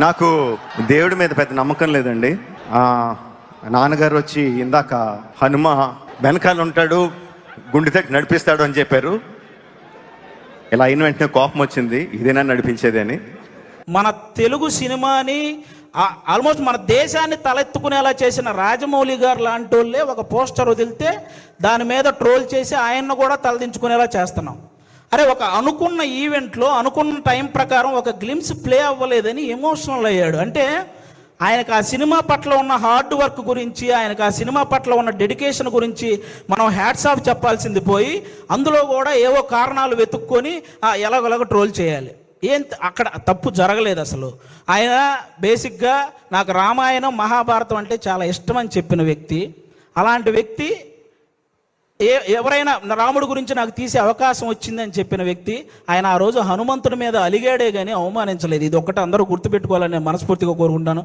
నాకు దేవుడి మీద పెద్ద నమ్మకం లేదండి. నాన్నగారు వచ్చి ఇందాక హనుమ వెనకాల ఉంటాడు, గుండె తట్టి నడిపిస్తాడు అని చెప్పారు. ఇలా అయిన వెంటనే కోపం వచ్చింది, ఇదేనా నడిపించేది అని. మన తెలుగు సినిమాని ఆల్మోస్ట్ మన దేశాన్ని తలెత్తుకునేలా చేసిన రాజమౌళి గారు లాంటి వాళ్ళే ఒక పోస్టర్ వదిలితే దాని మీద ట్రోల్ చేసి ఆయన్ను కూడా తలదించుకునేలా చేస్తున్నాం. అరే, ఒక అనుకున్న ఈవెంట్లో అనుకున్న టైం ప్రకారం ఒక గ్లిమ్స్ ప్లే అవ్వలేదని ఎమోషనల్ అయ్యాడు. అంటే ఆయనకు ఆ సినిమా పట్ల ఉన్న హార్డ్ వర్క్ గురించి, ఆయనకు ఆ సినిమా పట్ల ఉన్న డెడికేషన్ గురించి మనం హ్యాట్స్ ఆఫ్ చెప్పాల్సింది పోయి అందులో కూడా ఏవో కారణాలు వెతుక్కొని ఎలాగోలాగ ట్రోల్ చేయాలి. అక్కడ తప్పు జరగలేదు అసలు. ఆయన బేసిక్గా నాకు రామాయణం మహాభారతం అంటే చాలా ఇష్టం అని చెప్పిన వ్యక్తి. అలాంటి వ్యక్తి ఎవరైనా రాముడి గురించి నాకు తీసే అవకాశం వచ్చిందని చెప్పిన వ్యక్తి ఆయన ఆ రోజు హనుమంతుడి మీద అలిగాడే కానీ అవమానించలేదు. ఇది ఒక్కటి అందరూ గుర్తుపెట్టుకోవాలని నేను మనస్ఫూర్తిగా కోరుకుంటాను.